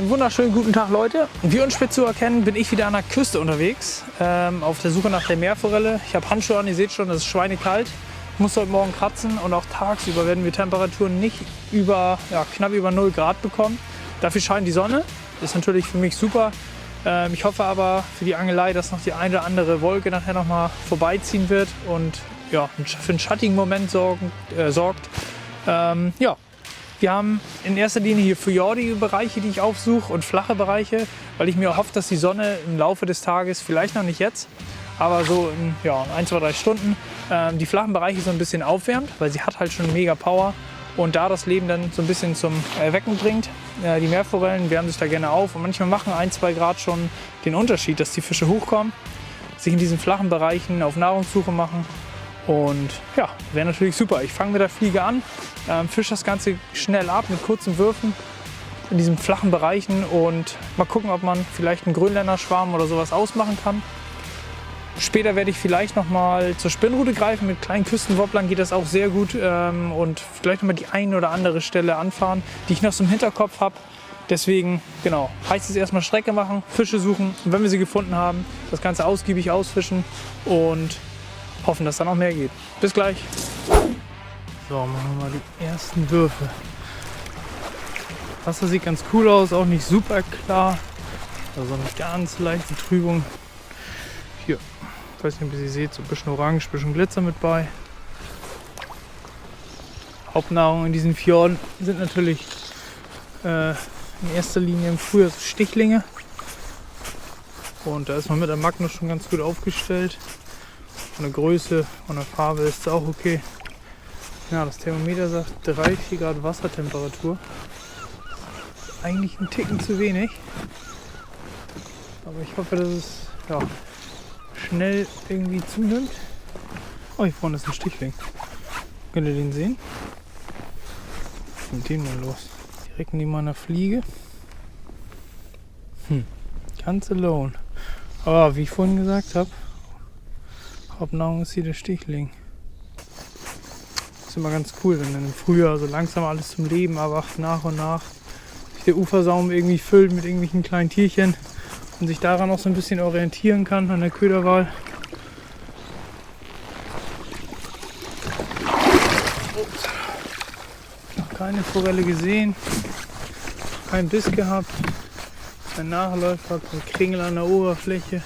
Einen wunderschönen guten Tag, Leute. Wie unspät zu erkennen, bin ich wieder an der Küste unterwegs, auf der Suche nach der Meerforelle. Ich habe Handschuhe an, ihr seht schon, es ist schweinekalt. Ich muss heute Morgen kratzen und auch tagsüber werden wir Temperaturen nicht knapp über 0 Grad bekommen. Dafür scheint die Sonne, ist natürlich für mich super. Ich hoffe aber für die Angelei, dass noch die eine oder andere Wolke nachher noch mal vorbeiziehen wird und ja, für einen schattigen Moment sorgt. Wir haben in erster Linie hier fjordige Bereiche, die ich aufsuche und flache Bereiche, weil ich mir erhoffe, dass die Sonne im Laufe des Tages, vielleicht noch nicht jetzt, aber so in 1, 2, 3 Stunden, die flachen Bereiche so ein bisschen aufwärmt, weil sie hat halt schon mega Power und da das Leben dann so ein bisschen zum Erwecken bringt. Die Meerforellen wärmen sich da gerne auf und manchmal machen 1, 2 Grad schon den Unterschied, dass die Fische hochkommen, sich in diesen flachen Bereichen auf Nahrungssuche machen. Und ja, wäre natürlich super. Ich fange mit der Fliege an, fische das Ganze schnell ab mit kurzen Würfen in diesen flachen Bereichen und mal gucken, ob man vielleicht einen Grönländer Schwarm oder sowas ausmachen kann. Später werde ich vielleicht noch mal zur Spinnrute greifen. Mit kleinen Küstenwobblern geht das auch sehr gut und vielleicht noch mal die eine oder andere Stelle anfahren, die ich noch so im Hinterkopf habe. Deswegen, genau, heißt es erstmal Strecke machen, Fische suchen und wenn wir sie gefunden haben, das Ganze ausgiebig ausfischen und hoffen, dass da noch mehr geht. Bis gleich. So, machen wir mal die ersten Würfe. Wasser sieht ganz cool aus, auch nicht super klar. Also eine ganz leichte Trübung. Hier, ich weiß nicht, ob ihr sie seht, so ein bisschen Orange, ein bisschen Glitzer mit bei. Hauptnahrung in diesen Fjorden sind natürlich in erster Linie im Frühjahr so Stichlinge. Und da ist man mit der Magnus schon ganz gut aufgestellt. Von der Größe und der Farbe ist es auch okay. Ja, das Thermometer sagt 3, 4 Grad Wassertemperatur. Eigentlich ein Ticken zu wenig. Aber ich hoffe, dass es schnell irgendwie zunimmt. Oh, hier vorne ist ein Stichling. Könnt ihr den sehen? Was ist mit dem denn los? Direkt neben meiner Fliege. Ganz alone. Aber wie ich vorhin gesagt habe, Hauptnahrung ist hier der Stichling. Das ist immer ganz cool, wenn dann im Frühjahr so langsam alles zum Leben erwacht, nach und nach sich der Ufersaum irgendwie füllt mit irgendwelchen kleinen Tierchen und sich daran auch so ein bisschen orientieren kann an der Köderwahl. Ups. Noch keine Forelle gesehen, kein Biss gehabt, ein Nachläufer, ein Kringel an der Oberfläche,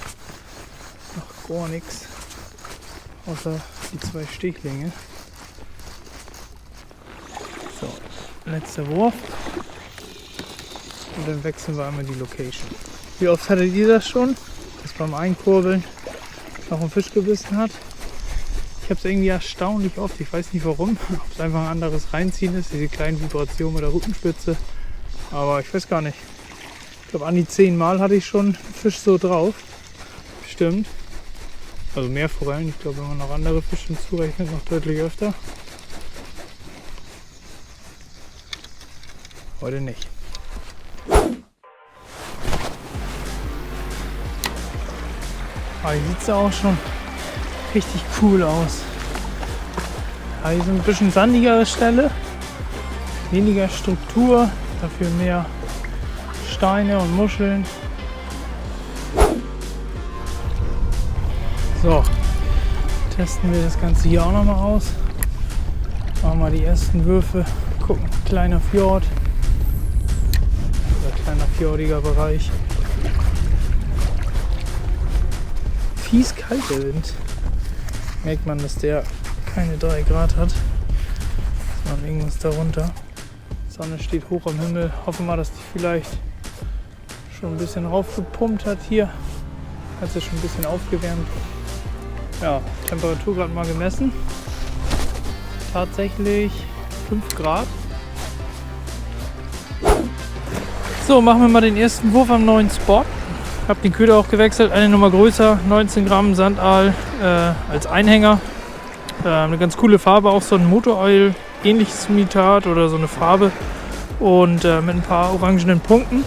noch gar nichts. Außer die 2 Stichlinge. So, letzter Wurf. Und dann wechseln wir einmal die Location. Wie oft hattet ihr das schon, dass beim Einkurbeln noch ein Fisch gebissen hat? Ich habe es irgendwie erstaunlich oft. Ich weiß nicht warum. Ob es einfach ein anderes Reinziehen ist, diese kleinen Vibrationen mit der Rückenspitze. Aber ich weiß gar nicht. Ich glaube, an die 10 Mal hatte ich schon einen Fisch so drauf. Stimmt. Also mehr Forellen, ich glaube, wenn man noch andere Fische hinzurechnet, noch deutlich öfter. Heute nicht. Aber hier sieht es auch schon richtig cool aus. Aber hier ist ein bisschen sandigere Stelle, weniger Struktur, dafür mehr Steine und Muscheln. So, testen wir das Ganze hier auch noch mal aus. Machen wir die ersten Würfe. Gucken, kleiner Fjord. Oder kleiner fjordiger Bereich. Fies kalt der Wind. Merkt man, dass der keine 3 Grad hat. Sondern irgendwas darunter. Die Sonne steht hoch am Himmel. Hoffen wir, dass die vielleicht schon ein bisschen raufgepumpt hat hier. Hat sie schon ein bisschen aufgewärmt. Ja, Temperatur gerade mal gemessen. Tatsächlich 5 Grad. So, machen wir mal den ersten Wurf am neuen Spot. Ich habe den Köder auch gewechselt, eine Nummer größer, 19 Gramm Sandaal als Einhänger. Eine ganz coole Farbe, auch so ein Motor-Oil ähnliches Imitat oder so eine Farbe. Und mit ein paar orangenen Punkten.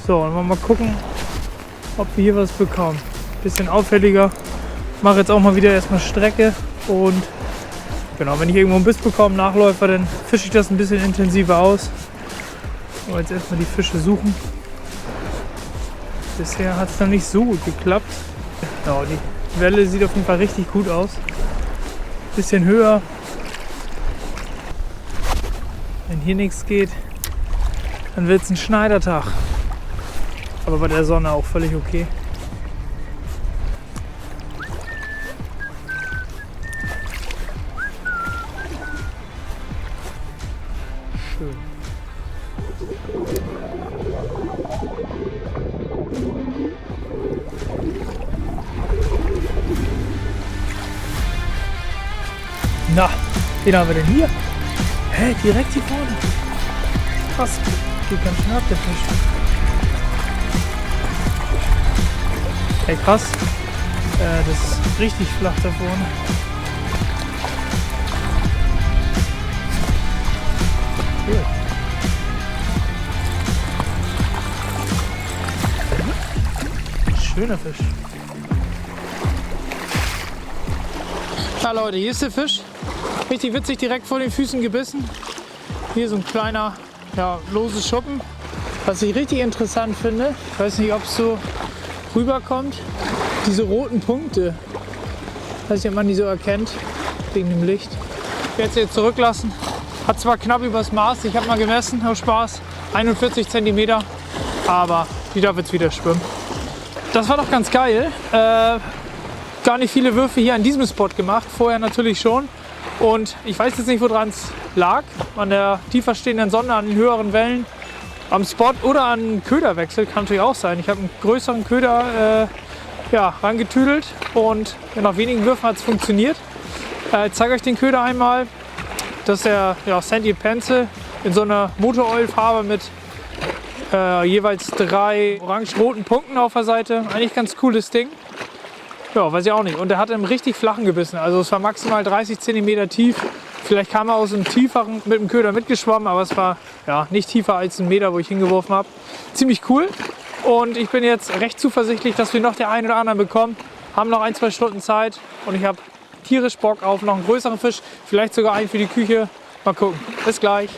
So, dann wollen wir mal gucken, ob wir hier was bekommen. Bisschen auffälliger. Ich mache jetzt auch mal wieder erstmal Strecke und genau, wenn ich irgendwo einen Biss bekomme, Nachläufer, dann fische ich das ein bisschen intensiver aus. Aber jetzt erstmal die Fische suchen. Bisher hat es noch nicht so gut geklappt. Ja, die Welle sieht auf jeden Fall richtig gut aus. Bisschen höher. Wenn hier nichts geht, dann wird es ein Schneidertag. Aber bei der Sonne auch völlig okay. Schön. Na, wen haben wir denn hier? Hä, direkt hier vorne. Krass, geht ganz schön ab, der Fisch. Hey, krass. Das ist richtig flach da vorne. Cool. Schöner Fisch. Ja Leute, hier ist der Fisch. Richtig witzig, direkt vor den Füßen gebissen. Hier so ein kleiner, ja, loses Schuppen. Was ich richtig interessant finde, ich weiß nicht, ob es so rüberkommt, diese roten Punkte. Ich weiß nicht, ob man die so erkennt, wegen dem Licht. Ich werde sie jetzt zurücklassen. Hat zwar knapp übers Maß, ich habe mal gemessen, aus Spaß, 41 cm, aber die darf jetzt wieder schwimmen. Das war doch ganz geil. Gar nicht viele Würfe hier an diesem Spot gemacht, vorher natürlich schon. Und ich weiß jetzt nicht, woran es lag, an der tiefer stehenden Sonne, an den höheren Wellen, am Spot oder an Köderwechsel, kann natürlich auch sein. Ich habe einen größeren Köder rangetüdelt und nach wenigen Würfen hat es funktioniert. Ich zeige euch den Köder einmal. Das ist der Sandy Pencil in so einer Motor-Oil-Farbe mit jeweils 3 orange-roten Punkten auf der Seite. Eigentlich ganz cooles Ding. Ja, weiß ich auch nicht. Und er hat im richtig flachen gebissen. Also es war maximal 30 cm tief. Vielleicht kam er aus einem tieferen mit dem Köder mitgeschwommen, aber es war nicht tiefer als 1 Meter, wo ich hingeworfen habe. Ziemlich cool. Und ich bin jetzt recht zuversichtlich, dass wir noch den einen oder anderen bekommen. Haben noch 1-2 Stunden Zeit und ich habe tierisch Bock auf noch einen größeren Fisch. Vielleicht sogar einen für die Küche. Mal gucken. Bis gleich.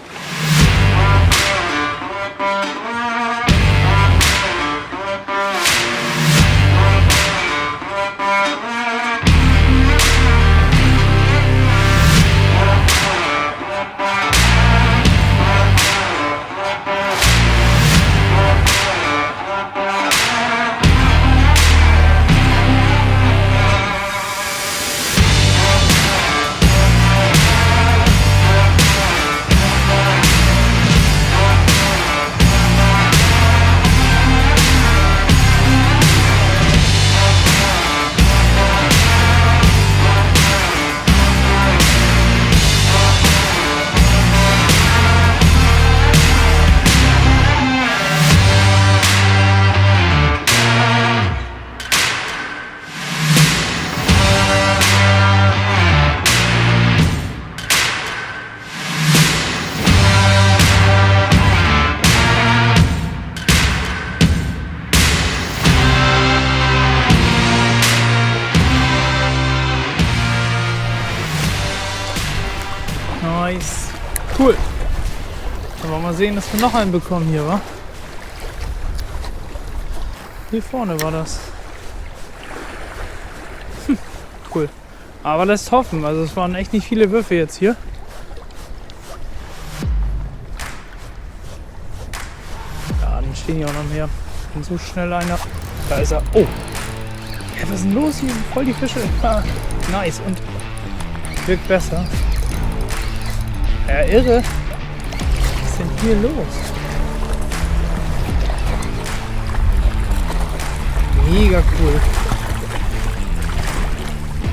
Nice. Cool. Dann wollen wir mal sehen, dass wir noch einen bekommen hier, wa? Hier vorne war das. Cool. Aber lässt hoffen. Also es waren echt nicht viele Würfe jetzt hier. Ja, dann stehen hier auch noch mehr. Und so schnell einer. Da ist er. Oh! Ja, was ist denn los hier? Voll die Fische. Ah, nice. Und wirkt besser. Ja, irre. Was ist denn hier los? Mega cool.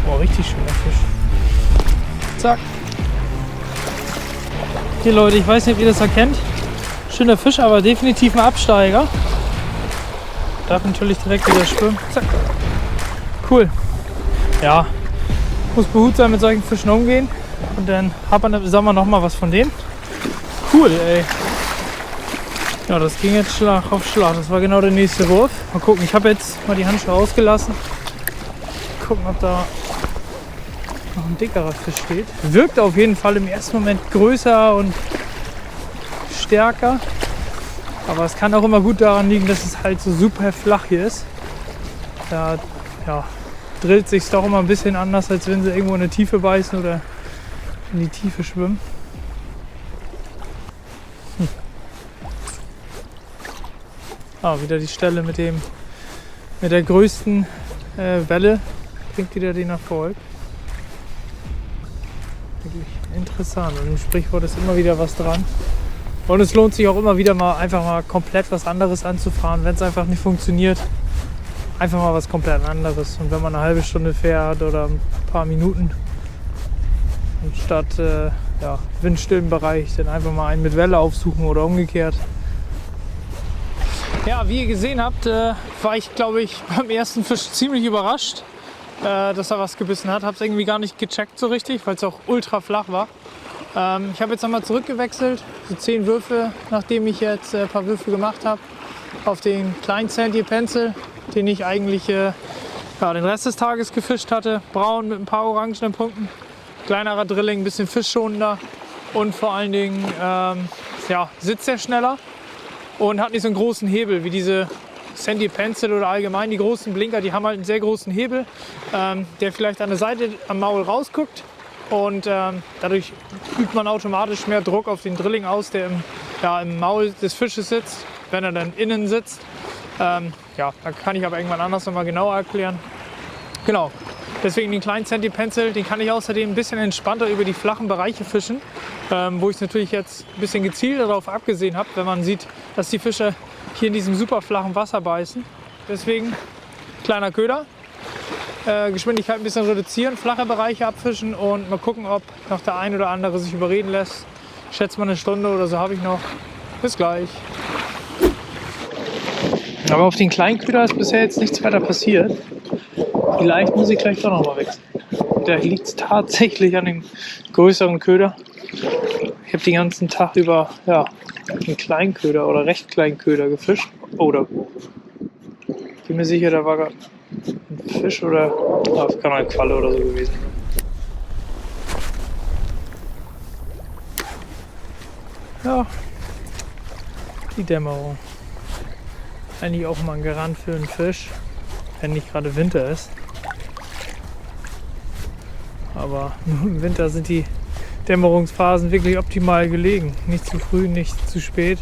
Boah, richtig schöner Fisch. Zack. Hier Leute, ich weiß nicht, ob ihr das erkennt. Schöner Fisch, aber definitiv ein Absteiger. Darf natürlich direkt wieder schwimmen. Zack. Cool. Ja, muss behutsam mit solchen Fischen umgehen. Und dann hat man im Sommer noch mal was von denen. Cool, ey. Ja, das ging jetzt Schlag auf Schlag. Das war genau der nächste Wurf. Mal gucken, ich habe jetzt mal die Handschuhe ausgelassen. Gucken, ob da noch ein dickerer Fisch steht. Wirkt auf jeden Fall im ersten Moment größer und stärker. Aber es kann auch immer gut daran liegen, dass es halt so super flach hier ist. Da ja, drillt sich doch immer ein bisschen anders, als wenn sie irgendwo in eine Tiefe beißen oder in die Tiefe schwimmen. Wieder die Stelle mit der größten Welle. Bringt wieder den Erfolg. Wirklich interessant. Und im Sprichwort ist immer wieder was dran. Und es lohnt sich auch immer wieder mal einfach mal komplett was anderes anzufahren, wenn es einfach nicht funktioniert. Einfach mal was komplett anderes. Und wenn man eine halbe Stunde fährt oder ein paar Minuten, anstatt windstillen Bereich, dann einfach mal einen mit Welle aufsuchen oder umgekehrt. Ja, wie ihr gesehen habt, war ich, glaube ich, beim ersten Fisch ziemlich überrascht, dass er was gebissen hat. Habe es irgendwie gar nicht gecheckt so richtig, weil es auch ultra flach war. Ich habe jetzt nochmal zurückgewechselt, so 10 Würfe, nachdem ich jetzt ein paar Würfe gemacht habe, auf den kleinen Sandy Pencil, den ich eigentlich den Rest des Tages gefischt hatte. Braun mit ein paar orangenen Punkten, kleinerer Drilling, ein bisschen fischschonender und vor allen Dingen sitzt er schneller und hat nicht so einen großen Hebel wie diese Sandy Pencil oder allgemein die großen Blinker. Die haben halt einen sehr großen Hebel, der vielleicht an der Seite am Maul rausguckt. Und dadurch übt man automatisch mehr Druck auf den Drilling aus, der im Maul des Fisches sitzt, wenn er dann innen sitzt. Da kann ich aber irgendwann anders nochmal genauer erklären. Genau, deswegen den kleinen Sandy Pencil, den kann ich außerdem ein bisschen entspannter über die flachen Bereiche fischen, wo ich natürlich jetzt ein bisschen gezielter darauf abgesehen habe, wenn man sieht, dass die Fische hier in diesem super flachen Wasser beißen. Deswegen kleiner Köder. Geschwindigkeit ein bisschen reduzieren, flache Bereiche abfischen und mal gucken, ob noch der ein oder andere sich überreden lässt. Ich schätze mal eine Stunde oder so habe ich noch. Bis gleich. Aber auf den kleinen Köder ist bisher jetzt nichts weiter passiert. Vielleicht muss ich gleich doch noch mal wechseln. Der liegt tatsächlich an dem größeren Köder. Ich habe den ganzen Tag über einen Kleinköder oder recht kleinen Köder gefischt. Oder ich bin mir sicher, da war gerade ein Fisch oder das kann eine Qualle oder so gewesen sein. Ja, die Dämmerung. Eigentlich auch mal ein Garant für einen Fisch, wenn nicht gerade Winter ist. Aber nur im Winter sind die Dämmerungsphasen wirklich optimal gelegen. Nicht zu früh, nicht zu spät.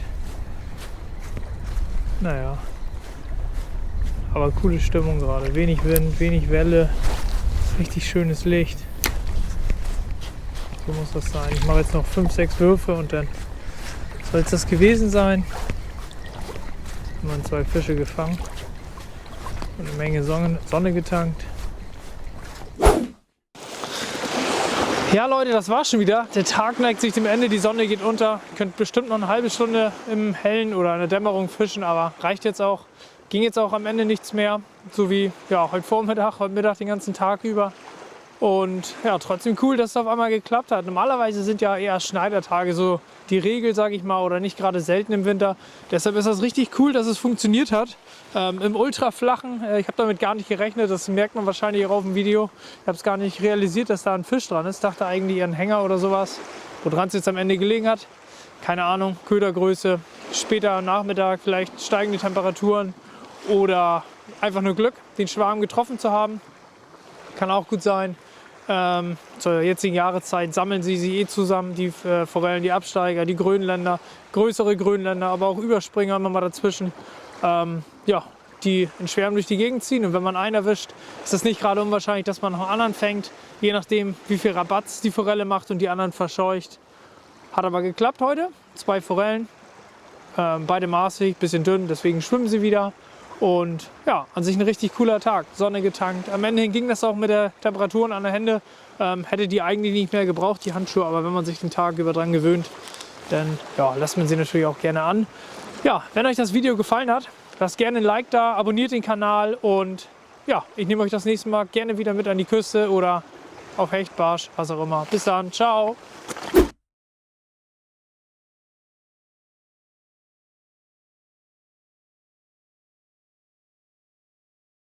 Naja. Aber coole Stimmung gerade. Wenig Wind, wenig Welle. Richtig schönes Licht. So muss das sein. Ich mache jetzt noch 5, 6 Würfe und dann soll es das gewesen sein. Man 2 Fische gefangen und eine Menge Sonne getankt. Ja Leute, das war schon wieder. Der Tag neigt sich dem Ende, die Sonne geht unter. Ihr könnt bestimmt noch eine halbe Stunde im Hellen oder in der Dämmerung fischen, aber reicht jetzt auch. Ging jetzt auch am Ende nichts mehr, so wie heute Vormittag, heute Mittag den ganzen Tag über. Und ja, trotzdem cool, dass es auf einmal geklappt hat. Normalerweise sind ja eher Schneidertage so die Regel, sage ich mal, oder nicht gerade selten im Winter. Deshalb ist das richtig cool, dass es funktioniert hat. Im ultraflachen, ich habe damit gar nicht gerechnet, das merkt man wahrscheinlich auch auf dem Video. Ich habe es gar nicht realisiert, dass da ein Fisch dran ist. Dachte eigentlich ein Hänger oder sowas, woran es jetzt am Ende gelegen hat. Keine Ahnung, Ködergröße, später am Nachmittag vielleicht steigende Temperaturen oder einfach nur Glück, den Schwarm getroffen zu haben. Kann auch gut sein. Zur jetzigen Jahreszeit sammeln sie zusammen, die Forellen, die Absteiger, die Grönländer, größere Grönländer, aber auch Überspringer immer mal dazwischen, die in Schwärmen durch die Gegend ziehen. Und wenn man einen erwischt, ist es nicht gerade unwahrscheinlich, dass man noch einen anderen fängt, je nachdem, wie viel Rabatz die Forelle macht und die anderen verscheucht. Hat aber geklappt heute. 2 Forellen, beide maßig, bisschen dünn, deswegen schwimmen sie wieder. Und ja, an sich ein richtig cooler Tag. Sonne getankt. Am Ende ging das auch mit der Temperaturen an der Hände. Hätte die eigentlich nicht mehr gebraucht, die Handschuhe. Aber wenn man sich den Tag über dran gewöhnt, dann lässt man sie natürlich auch gerne an. Ja, wenn euch das Video gefallen hat, lasst gerne ein Like da, abonniert den Kanal. Und ja, ich nehme euch das nächste Mal gerne wieder mit an die Küste oder auf Hecht, Barsch, was auch immer. Bis dann, ciao!